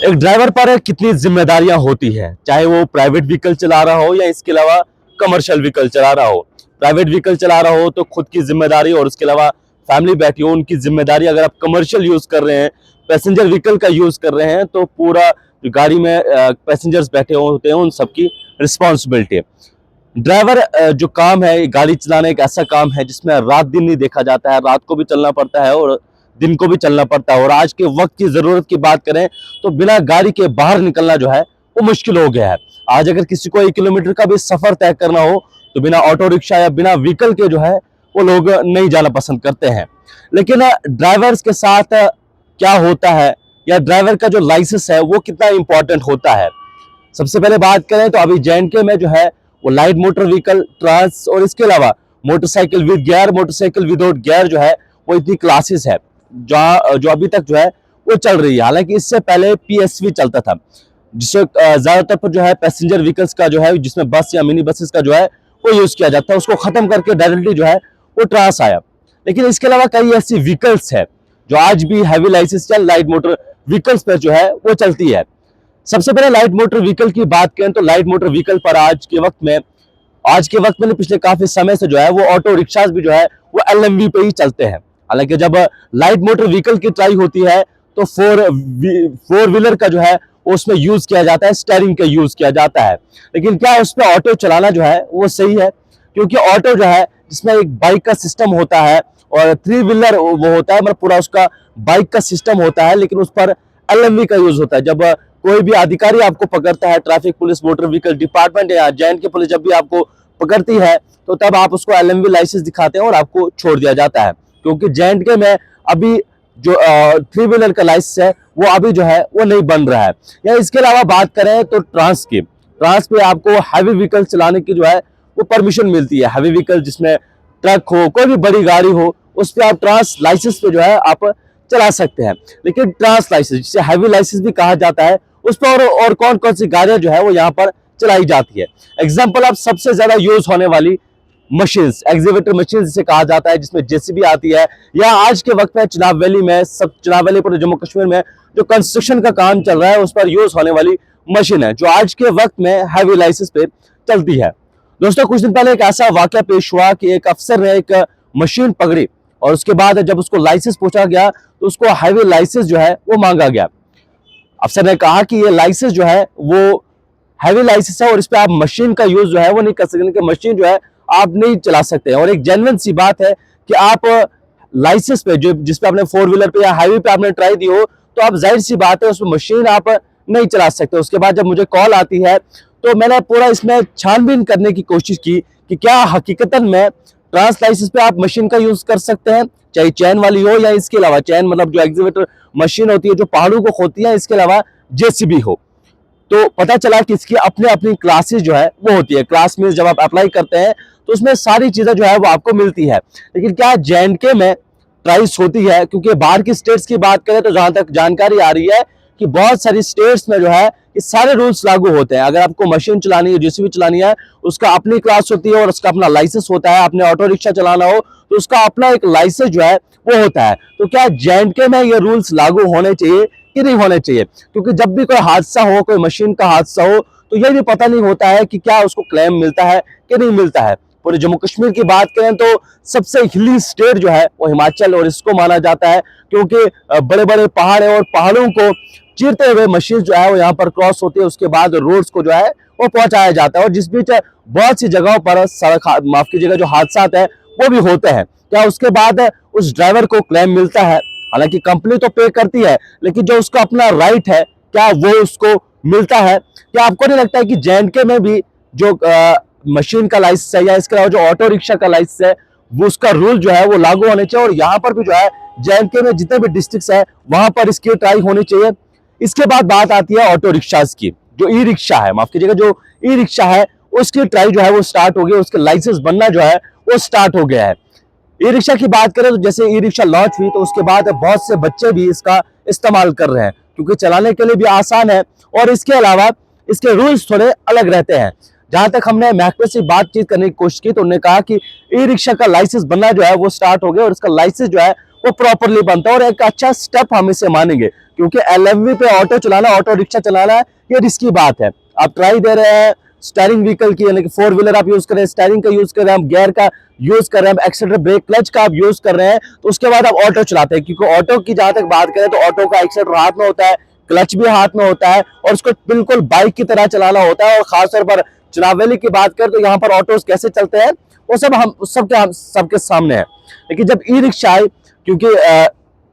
एक ड्राइवर पर कितनी जिम्मेदारियां होती है, चाहे वो प्राइवेट व्हीकल चला रहा हो या इसके अलावा कमर्शियल व्हीकल चला रहा हो। प्राइवेट व्हीकल चला रहा हो तो खुद की जिम्मेदारी और उसके अलावा फैमिली बैठी हो उनकी जिम्मेदारी। अगर आप कमर्शियल यूज कर रहे हैं, पैसेंजर व्हीकल का यूज कर रहे हैं, तो पूरा जो गाड़ी में पैसेंजर्स बैठे होते हैं उन सबकी रिस्पॉन्सिबिलिटी है। ड्राइवर जो काम है, गाड़ी चलाना एक ऐसा काम है जिसमें रात दिन नहीं देखा जाता है, रात को भी चलना पड़ता है और दिन को भी चलना पड़ता है। और आज के वक्त की जरूरत की बात करें तो बिना गाड़ी के बाहर निकलना जो है वो मुश्किल हो गया है। आज अगर किसी को 1 किलोमीटर का भी सफर तय करना हो तो बिना ऑटो रिक्शा या बिना व्हीकल के जो है वो लोग नहीं जाना पसंद करते हैं। लेकिन ड्राइवर्स के साथ क्या होता है, या ड्राइवर का जो लाइसेंस है वो कितना इंपॉर्टेंट होता है। सबसे पहले बात करें तो अभी JNK में जो है वो लाइट मोटर व्हीकल, ट्रांस और इसके अलावा motorcycle with gear, motorcycle without gear जो है वो इतनी क्लासेस है जो अभी तक जो है वो चल रही है। हालांकि इससे पहले PSV चलता था, जिससे ज्यादातर पर जो है पैसेंजर व्हीकल्स का जो है, जिसमें बस या मिनी बसेस का जो है वो यूज किया जाता है, उसको खत्म करके डायरेक्टली जो है वो ट्रांस आया। लेकिन इसके अलावा कई ऐसी व्हीकल्स है जो आज भी हैवी लाइसेंस या लाइट मोटर व्हीकल्स पर जो है वो चलती है। सबसे पहले लाइट मोटर व्हीकल की बात करें तो लाइट मोटर व्हीकल पर आज के वक्त में पिछले काफी समय से जो है वो ऑटो रिक्शास भी जो है वो LMV पे ही चलते हैं। हालांकि जब लाइट मोटर व्हीकल की ट्राई होती है तो फोर व्हीलर का जो है उसमें यूज किया जाता है, स्टीयरिंग का यूज किया जाता है। लेकिन क्या उस पर ऑटो चलाना जो है वो सही है? क्योंकि ऑटो जो है जिसमें एक बाइक का सिस्टम होता है और 3 व्हीलर वो होता है, मतलब पूरा उसका बाइक का सिस्टम होता है, लेकिन उस पर LMV का यूज होता है। जब कोई भी अधिकारी आपको पकड़ता है, traffic police, motor vehicle department या JNK पुलिस जब भी आपको पकड़ती है तो तब आप उसको LMV लाइसेंस दिखाते हैं और आपको छोड़ दिया जाता है। क्योंकि JNK में अभी जो 3 व्हीलर का लाइसेंस है वो अभी जो है वो नहीं बन रहा है। या इसके अलावा बात करें तो ट्रांस पे आपको हैवी व्हीकल चलाने की जो है वो परमिशन मिलती है। हैवी व्हीकल जिसमें ट्रक हो, कोई भी बड़ी गाड़ी हो, उस पर आप ट्रांस लाइसेंस पे जो है आप चला सकते हैं। लेकिन ट्रांस लाइसेंस, जिसे हैवी लाइसेंस भी कहा जाता है, उस पर और कौन कौन सी गाड़ियां जो है वो यहाँ पर चलाई जाती है। एग्जाम्पल, आप सबसे ज्यादा यूज होने वाली मशीन्स, एक्सीवेटर मशीन जिसे कहा जाता है, जिसमें JCB आती है, या आज के वक्त में चुनाव वैली पर जम्मू कश्मीर में जो कंस्ट्रक्शन का काम चल रहा है उस पर यूज होने वाली मशीन है जो आज के वक्त में हैवी लाइसेंस पे चलती है। दोस्तों, कुछ दिन पहले एक ऐसा वाकया पेश हुआ कि एक अफसर ने एक मशीन पकड़ी और उसके बाद जब उसको लाइसेंस पूछा गया तो उसको हैवी लाइसेंस जो है वो मांगा गया। अफसर ने कहा कि ये लाइसेंस जो है वो हैवी लाइसेंस है और इस पे आप मशीन का यूज जो है वो नहीं कर सकते, कि मशीन जो है आप नहीं चला सकते। और एक जेन्युइन सी बात है कि आप लाइसेंस पे जो जिसपे आपने 4 व्हीलर पे या हाईवे पे आपने ट्राई दी हो तो आप जाहिर सी बात है उसमें मशीन आप नहीं चला सकते। उसके बाद जब मुझे कॉल आती है तो मैंने पूरा इसमें छानबीन करने की कोशिश की कि क्या हकीकतन में ट्रांस लाइसेंस पे आप मशीन का यूज कर सकते हैं, चाहे चैन वाली हो या इसके अलावा चैन मतलब जो एक्सीवेटर मशीन होती है जो पहाड़ों को खोदती है, इसके अलावा JCB हो। तो पता चला कि इसकी अपने अपनी क्लासेस जो है वो होती है। क्लास में जब आप अप्लाई करते हैं तो उसमें सारी चीजें जो है वो आपको मिलती है। लेकिन क्या JNK में प्राइस होती है? क्योंकि बाहर की स्टेट्स की बात करें तो जहां तक जानकारी आ रही है कि बहुत सारी स्टेट्स में जो है ये सारे रूल्स लागू होते हैं। अगर आपको मशीन चलानी है, JCB चलानी है, उसका अपनी क्लास होती है और उसका अपना लाइसेंस होता है। आपने ऑटो रिक्शा चलाना हो तो उसका अपना एक लाइसेंस जो है वो होता है। तो क्या JNK में ये रूल्स लागू होने चाहिए कि नहीं होने चाहिए? क्योंकि जब भी कोई हादसा हो, कोई मशीन का हादसा हो, तो ये भी पता नहीं होता है कि क्या उसको क्लेम मिलता है कि नहीं मिलता है। पूरे जम्मू कश्मीर की बात करें तो सबसे हिली स्टेट जो है वो हिमाचल और इसको माना जाता है, क्योंकि बड़े बड़े पहाड़ है और पहाड़ों को चीरते हुए मशीन जो है वो यहाँ पर क्रॉस होती है। उसके बाद रोड्स को जो है वो पहुंचाया जाता है और जिस बीच बहुत सी जगहों पर सड़क माफ कीजिएगा जो हादसा है वो भी होते हैं। क्या उसके बाद उस ड्राइवर को क्लेम मिलता है? हालांकि कंपनी तो पे करती है, लेकिन जो उसका अपना राइट है क्या वो उसको मिलता है? क्या आपको नहीं लगता है कि JNK में भी जो मशीन का लाइसेंस है या इसके अलावा जो ऑटो रिक्शा का लाइसेंस है वो उसका रूल जो है वो लागू होने चाहिए? और यहाँ पर भी जो है JNK में जितने भी डिस्ट्रिक्ट है वहां पर इसकी ट्राई होनी चाहिए। इसके बाद बात आती है ऑटो रिक्शास की। जो ई रिक्शा है, माफ कीजिएगा, जो ई रिक्शा है उसकी ट्राई जो है वो स्टार्ट हो गई, उसके लाइसेंस बनना जो है वो स्टार्ट हो गया है। ई रिक्शा की बात करें तो जैसे ई रिक्शा लॉन्च हुई तो उसके बाद बहुत से बच्चे भी इसका इस्तेमाल कर रहे हैं, क्योंकि चलाने के लिए भी आसान है और इसके अलावा इसके रूल्स थोड़े अलग रहते हैं। जहां तक हमने महकमे से बातचीत करने की कोशिश की तो उन्होंने कहा कि ई रिक्शा का लाइसेंस बनना जो है वो स्टार्ट हो गया और इसका लाइसेंस जो है वो प्रॉपरली बनता है। और एक अच्छा स्टेप हम इसे मानेंगे, क्योंकि LMV पे ऑटो चलाना, ऑटो रिक्शा चलाना ये रिस्की बात है। आप ट्राई दे रहे हैं स्टीयरिंग व्हीकल की, यानी कि 4 व्हीलर आप यूज कर रहे हैं, स्टीयरिंग का यूज कर रहे हैं, आप गियर का यूज कर रहे हैं, एक्सीलरेटर, ब्रेक, क्लच का आप यूज कर रहे हैं, तो उसके बाद आप ऑटो चलाते हैं। क्योंकि ऑटो की जहां तक बात करें तो ऑटो का एक्सीलरेटर हाथ में होता है, क्लच भी हाथ में होता है, और उसको बिल्कुल बाइक की तरह चलाना होता है। और खासतौर पर चनावेली की बात करें तो यहाँ पर ऑटोस कैसे चलते हैं वो सब हम सबके सामने है। लेकिन जब ई रिक्शा आए, क्योंकि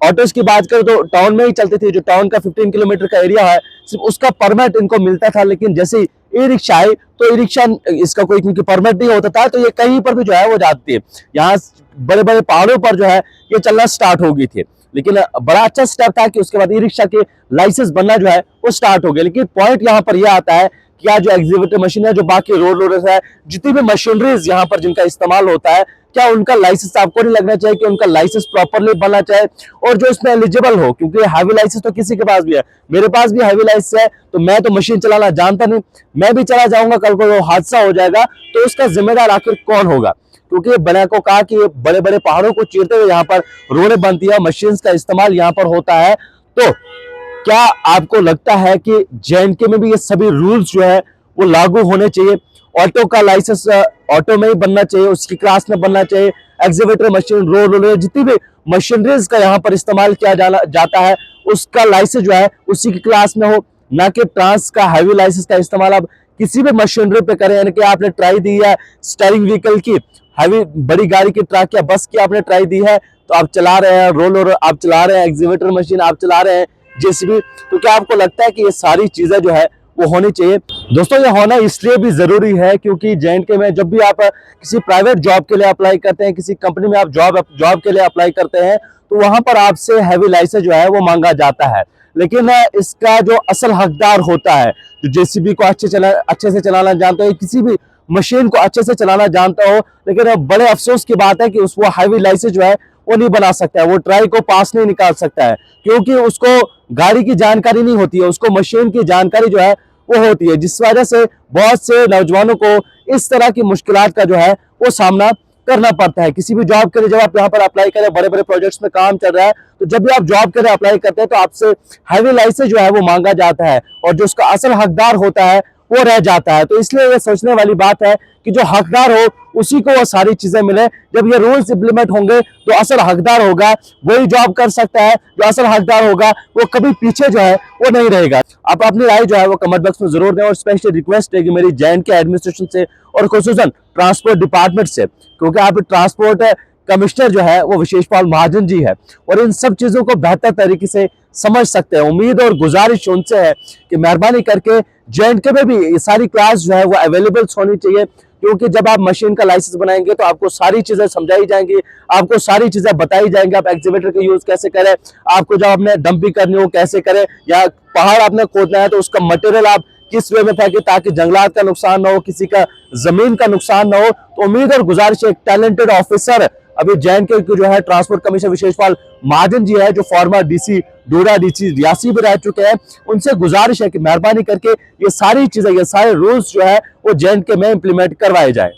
ऑटोस की बात करें तो टाउन में ही चलती थी, जो टाउन का 15 किलोमीटर का एरिया है सिर्फ उसका परमिट इनको मिलता था। लेकिन जैसे ई रिक्शा आए तो ई रिक्शा इसका कोई क्योंकि परमिट नहीं होता था, तो ये कहीं पर भी जो है वो जाती है। यहाँ बड़े बड़े पहाड़ों पर जो है ये चलना स्टार्ट हो गई थी। लेकिन बड़ा अच्छा स्टेप था कि उसके बाद ई रिक्शा के लाइसेंस बनना जो है वो स्टार्ट हो गया। लेकिन पॉइंट यहाँ पर यह आता है कि क्या जो एग्जीक्यूटिव मशीन है, जो बाकी रोड लोडर्स है, जितनी भी मशीनरीज यहाँ पर जिनका इस्तेमाल होता है, क्या उनका लाइसेंस आपको नहीं लगना चाहिए कि उनका लाइसेंस प्रॉपरली बनना चाहिए और जो इसमें एलिजिबल हो? क्योंकि हैवी लाइसेंस तो किसी के पास भी है, मेरे पास भी हैवी लाइसेंस है, तो मैं तो मशीन चलाना जानता नहीं, मैं भी चला जाऊंगा, कल को हादसा हो जाएगा तो उसका जिम्मेदार आखिर कौन होगा? क्योंकि बना को कहा कि बड़े बड़े पहाड़ों को चीरते हुए यहाँ पर रोडें बनती है, मशीन का इस्तेमाल यहाँ पर होता है, तो क्या आपको लगता है कि JNK में भी ये सभी रूल्स जो है वो लागू होने चाहिए? ऑटो का लाइसेंस ऑटो में ही बनना चाहिए, उसकी क्लास में बनना चाहिए, एक्सीवेटर मशीन, रोड रोलर, जितनी भी मशीनरीज का यहाँ पर इस्तेमाल किया जाता है उसका लाइसेंस जो है उसी की क्लास में हो, ना कि ट्रांस का हैवी लाइसेंस का इस्तेमाल आप किसी भी मशीनरी पे करें। यानी कि आपने ट्राई दी है स्टीयरिंग व्हीकल की, हैवी बड़ी गाड़ी की, ट्रक या बस की आपने ट्राई दी है, तो आप चला रहे हैं, रोल रोलर आप चला रहे हैं, एक्सीवेटर मशीन आप चला रहे हैं, JCB, तो क्या आपको लगता है कि ये सारी चीजें जो है वो होनी चाहिए? दोस्तों ये होना इसलिए भी जरूरी है क्योंकि JNK में जब भी आप किसी प्राइवेट जॉब के लिए अप्लाई करते हैं, किसी कंपनी में आप जॉब के लिए अप्लाई करते हैं, तो वहां पर आपसे हैवी लाइसेंस जो है वो मांगा जाता है। लेकिन इसका जो असल हकदार होता है, जो JCB को अच्छे से चलाना जानता है, किसी भी मशीन को अच्छे से चलाना जानता हो, लेकिन बड़े अफसोस की बात है कि वो हैवी लाइसेंस जो है वो नहीं बना सकता है, वो ट्राई को पास नहीं निकाल सकता है, क्योंकि उसको गाड़ी की जानकारी नहीं होती है, उसको मशीन की जानकारी जो है वो होती है, जिस वजह से बहुत से नौजवानों को इस तरह की मुश्किलात का जो है वो सामना करना पड़ता है। किसी भी जॉब के लिए जब आप यहाँ पर अप्लाई करें, बड़े बड़े प्रोजेक्ट्स में काम चल रहा है, तो जब भी आप जॉब के लिए अप्लाई करते हैं तो आपसे हैवी लाइसेंस जो है वो मांगा जाता है, और जो उसका असल हकदार होता है वो रह जाता है। तो इसलिए ये सोचने वाली बात है कि जो हकदार हो उसी को वो सारी चीजें मिले। जब ये रूल्स इंप्लीमेंट होंगे तो असल हकदार होगा वही जॉब कर सकता है, जो असल हकदार होगा वो कभी पीछे जो है वो नहीं रहेगा। आप अपनी राय जो है वो कमेंट बॉक्स में जरूर दें, और स्पेशली रिक्वेस्ट है कि मेरी JNK एडमिनिस्ट्रेशन से और खुसूसन ट्रांसपोर्ट डिपार्टमेंट से, क्योंकि आप ट्रांसपोर्ट कमिश्नर जो है वो विशेष पाल महाजन जी है, और इन सब चीजों को बेहतर तरीके से समझ सकते हैं। उम्मीद और गुजारिश उनसे है कि मेहरबानी करके JNK में भी ये सारी क्लास जो है वो अवेलेबल होनी चाहिए, क्योंकि जब आप मशीन का लाइसेंस बनाएंगे तो आपको सारी चीजें समझाई जाएंगी, आपको सारी चीजें बताई जाएंगी, आप एक्सीवेटर का यूज कैसे करें, आपको जब आपने डंपिंग करनी हो कैसे करें, या पहाड़ आपने खोदना है तो उसका मटेरियल आप किस वे में फेंके ताकि जंगलात का नुकसान ना हो, किसी का जमीन का नुकसान ना हो। तो उम्मीद और गुजारिश एक टैलेंटेड ऑफिसर अभी JNK की जो है ट्रांसपोर्ट कमिश्नर विशेषपाल महाजन जी है, जो फॉर्मर DC डोडा, DC रियासी भी रह चुके हैं, उनसे गुजारिश है कि मेहरबानी करके ये सारी चीजें, ये सारे रूल्स जो है वो JNK में इंप्लीमेंट करवाए जाए।